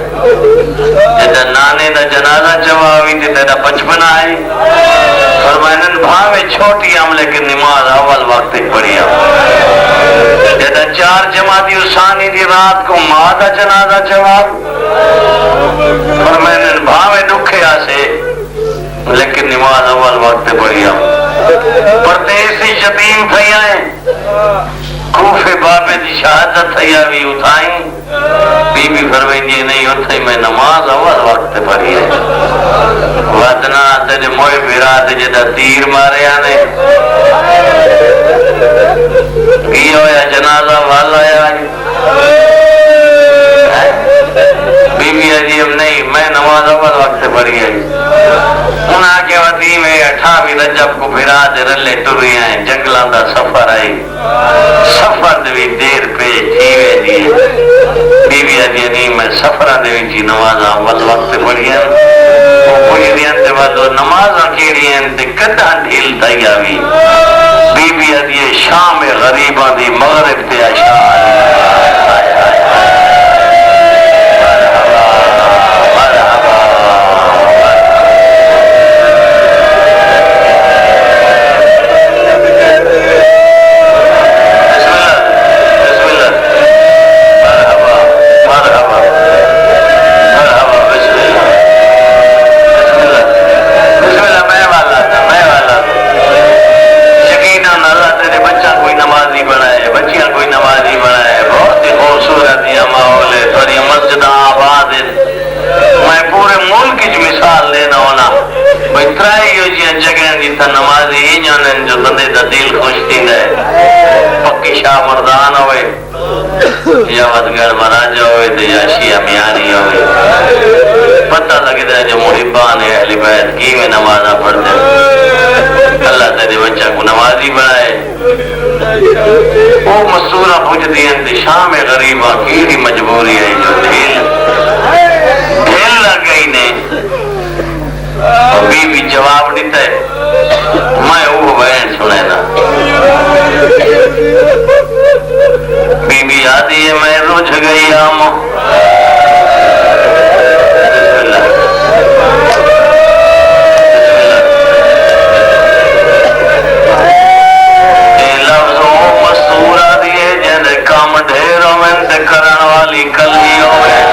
جدہ نانے دا جنازہ چواوی تے تیرا بچپن آئی فرمائنن بھاوے چھوٹی ہم لیکن نماز اول وقت ہی پڑھیاں جدہ 4 جماعتی ثانی دی رات کو ماں دا جنازہ چواو فرمائنن بھاوے دکھے آسے لیکن نماز اول وقت پڑھیاں پردیسی یتیم تھیا ہیں کوفے بابے دی شہادت تھیا بھی اٹھائیں بی بی فرمائیں نہیں اتھائی میں نماز اول وقت پڑھی ہے وطنہ تیرے موئے بیرات جدہ تیر مارے آنے گیو یا جنازہ والا یا بی بی عجیب نہیں میں نماز اول وقت پڑھی ہے انہاں کے وطی میں 28 رجب کو بھرا دے رلے ٹوری ہیں جنگلان دا سفر آئی سفر دوی دیر پہ جیوے دیئے بی بی عجیب نہیں میں سفرہ دوی جی نماز اول وقت پڑھی ہے وہ پوچھ دیاں تے بعد نمازاں کیڑی ہیں تے کدھا ڈھیل تیاوی بی بی عجیب شام غریباں دی مغرب تے اشار بیٹھ کی میں نمازہ پڑھتے اللہ تیرے بچہ کو نمازی بنائے وہ مسورہ پوچھ دی انتشام غریبہ کی ہی مجبوری ہے جو ڈھیل لگ گئی نے بی بی جواب دیتا ہے میں وہ بہن سنے نا بی بی آدھی ہے میں رجھ گئی آمو مستورہ دیے جن کام ڈھیروں میں کرن والی کلی ہوئے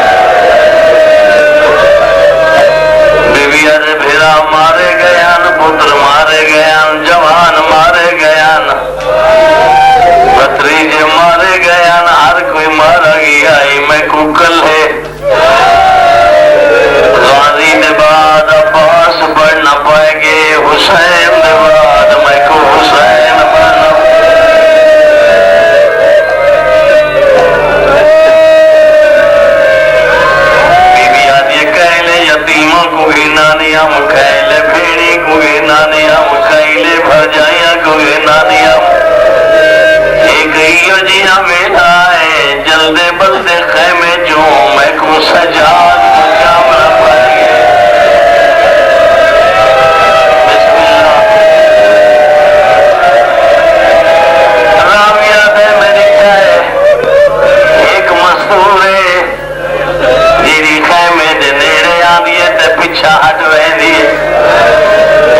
بھیرا مارے گیا پتر مارے گیا جوان مارے گیا بھتریجے مارے گیا ہر کوئی مارا گیا میں کو کل ہے غازی دے بعد عباس بڑھ نہ پائے گے حسین دے بعد میں کو حسین بنا یتیموں کو بھی نانیاں مکھائلے بھیڑی کو بھی نانیاں مکھائلے بھجائیاں کو بھی نانیاں ایک ایو جیاں بیٹھا ہے جلدے بلدے خیمے جو میں کو سجاد مجاملہ پائے بسم اللہ رامیہ دے میں لکھا ہے ایک مستور ہے جیری خیمے دے نیرے آدھیے تے پچھا ہٹ رہے دیئے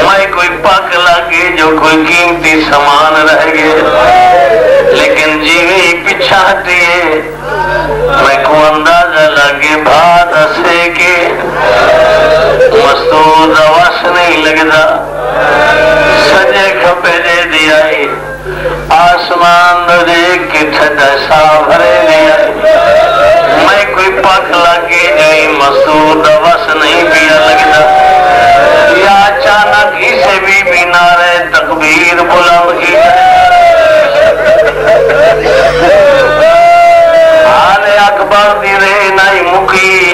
میں کوئی پاک لگے جو کوئی قیمتی سامان رہ گئے لیکن جیوی پچھا ہٹیے میں کو اندازہ لگے بات اسے کے مستود آواز نہیں لگتا سجے کھپے دے دیائی آسمان دیکھ کے ٹھٹا سا بھرے دیائی میں کوئی پاک لگے جوئی مسعود وس نہیں پیا لگتا یا اچانک ہی سے بھی نعرہ تکبیر بلند کی حال اکبر دی رہے نہیں مکی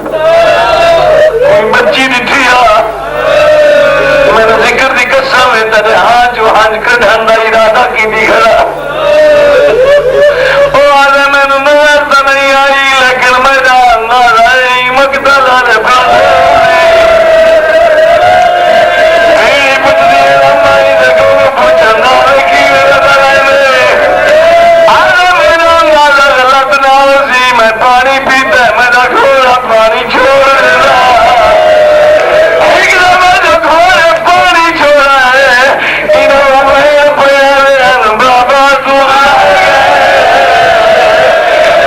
کوئی بچی ڈٹھی آ میرے ذکر دی قسم ہے تیرے ہاں جو ہنج کڈھن دا ارادہ کی کھڑا وہ آدھے مینوں نظر تو نہیں آئی لیکن میرا نہ رہی مقتل والے میں پانی پیتا میرا گھوڑا پانی چھوڑ دینا ایک دم جو گھوڑے پانی چھوڑا ہے انہوں میں پیارے بابا تو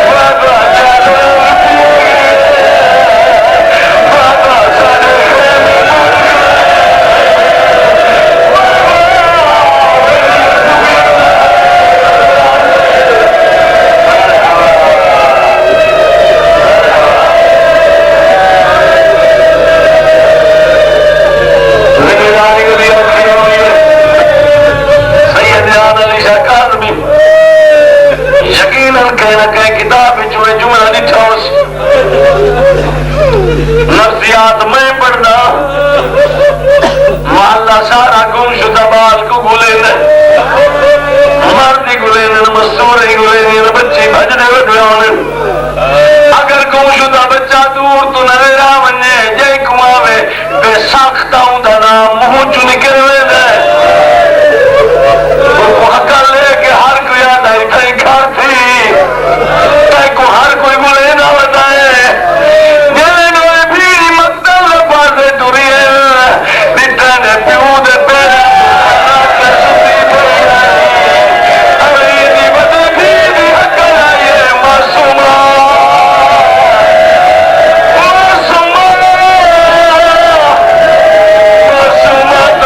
بابا بابا سارے کتاب جملہ لکھا نفسیات میں پڑھنا محلہ سارا گم شدہ بال کو گلے مردی گلے مستوری گلے بچی بجنے بجنے اگر گم شدہ بچہ دور تو نویرا بنے جے کماوے بے ساختہ ہوں دانا منہ چو نکلوے دے حقا لے کے ہر کوئی آدھائی تھائی گھر تھی کو ہر کوئی بولے نہ بتائے جلے نوے بھیڑی مقتل پاسے ٹوری ہے نٹھا نے پیو دے پیڑ ستی پڑی ہے ابھی دی بدے بھیڑی حق آئیے معصومہ معصومہ معصومہ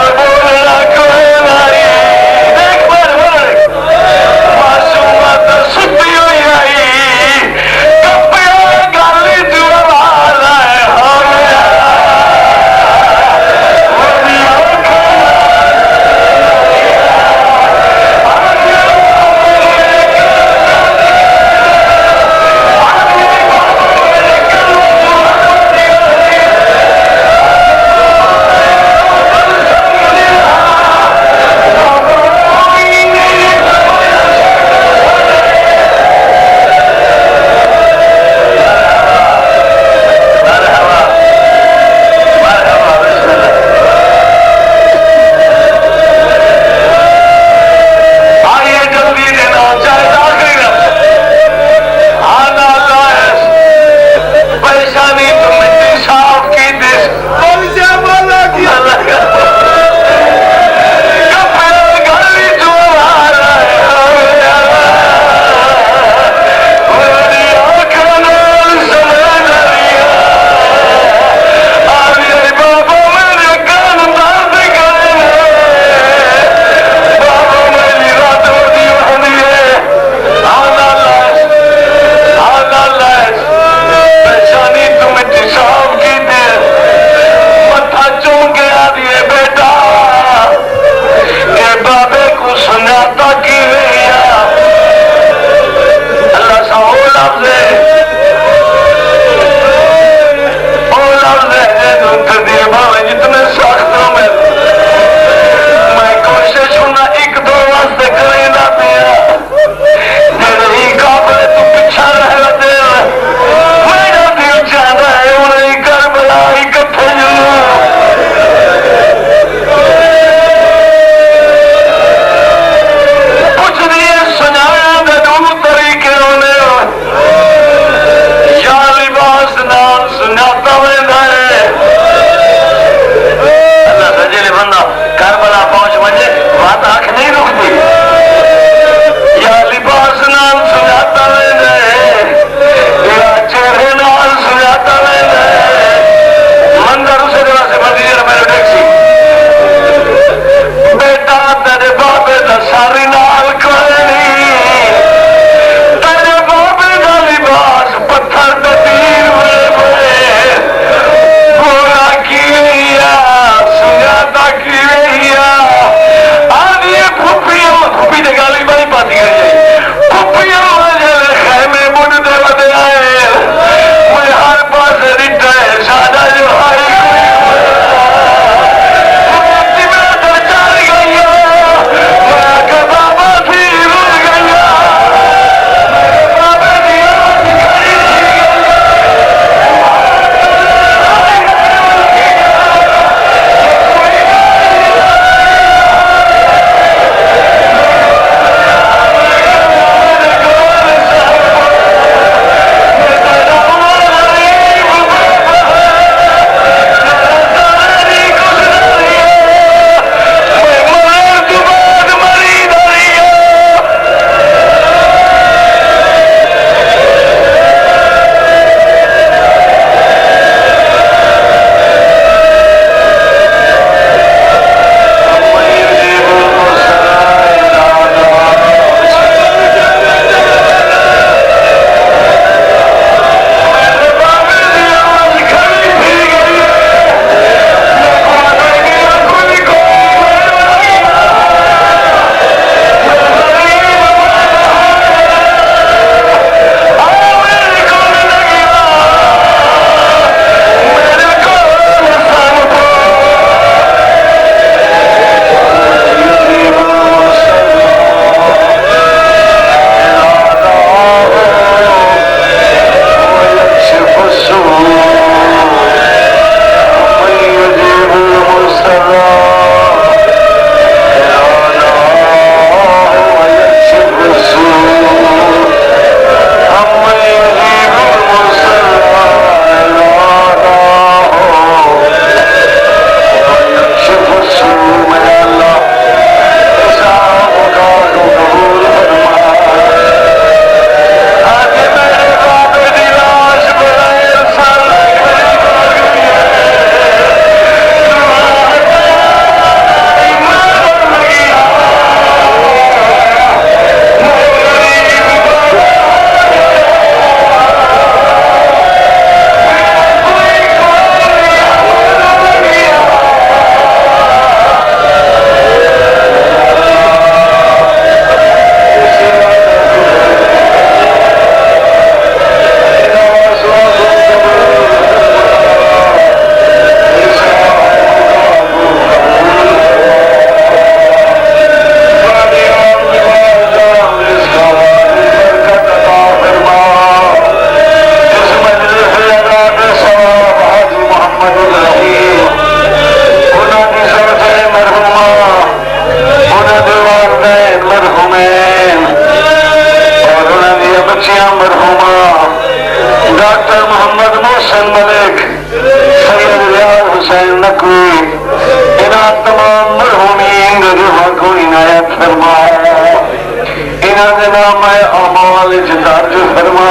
اعمال درج فرما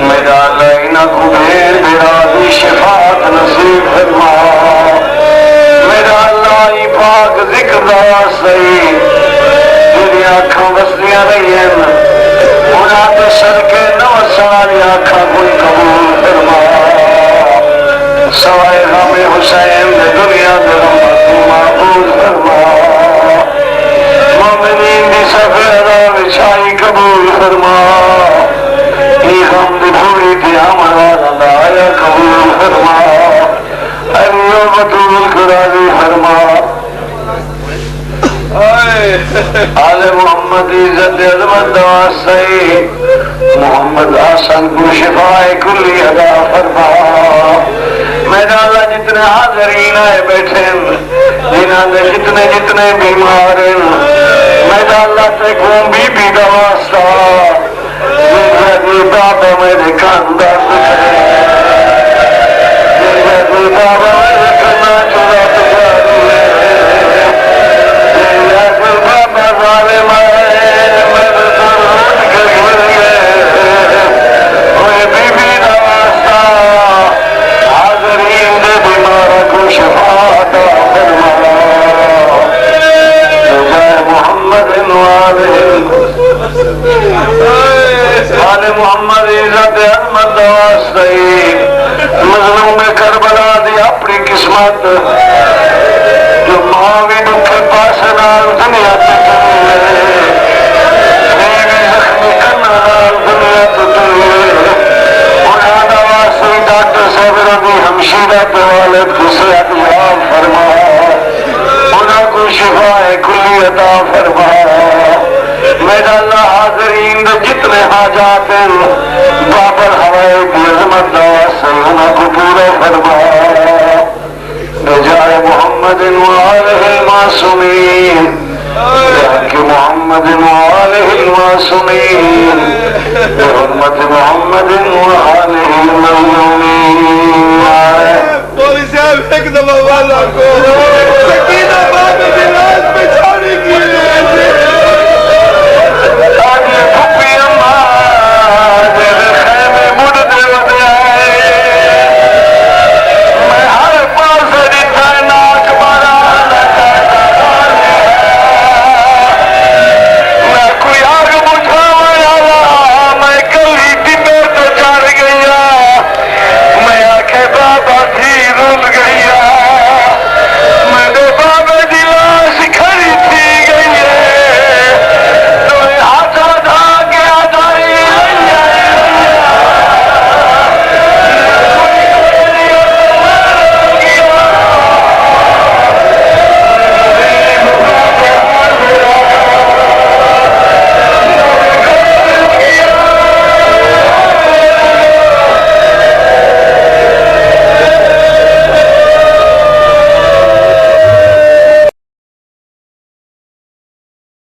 میرا اللہ انہاں کو بھیر بھیرا دی شفاعت نصیب فرما میرا اللہ ای پاک ذکر دا صحیح جنہیں آنکھاں بسلیاں رہی ہیں انہاں دے صدقے نو ساری آنکھاں کوئی قبول فرما سوائے غم حسین دے دنیا دے غم معقول فرما مومنین دی سفیدہ وچھائی قبول فرما ای غم دی پوری تھی ہمارا دایا قبول فرما ایو بطول قراری فرما آل محمد عزت عظمت دواسائی محمد آسان کو شفائے کلی عطا فرما میرا اللہ جتنے حاضرین آئے بیٹھے جنہاں دے جتنے جتنے بیمار ہیں میرا اللہ تے کون بی بی دا واسطہ میرا دی بابا میرے خاندان کرے میرا دی بابا میرے کنا چلا تجاری ہے میرا دی بابا ظالم ہے میرے درد کے گر گئے اوہ بی بی دا واسطہ حاضرین دے بیمارہ کو شفاعت فرما جائے محمد آل محمد عزت احمد واسطی مظلوم کربلا دی اپنی قسمت جو ماں بھی دکھ پاس نال دنیا تے چلے بیوی زخمی کرنا نال دنیا تے چلے انہاں دا واسطی ڈاکٹر صاحب رضی ہمشیرہ تے والد کو صحت یاب فرما انہاں کو شفاء کلی عطا فرما میرا اللہ حاضرین دے جتنے حاجات ہیں بابر ہوائے کی عظمت سے انہاں کو پورا فرما بجائے محمد وآلہ المعصومین بحق محمد وآلہ المعصومین بحرمت محمد وآلہ المعصومین مولی صاحب ایک دفعہ والا کو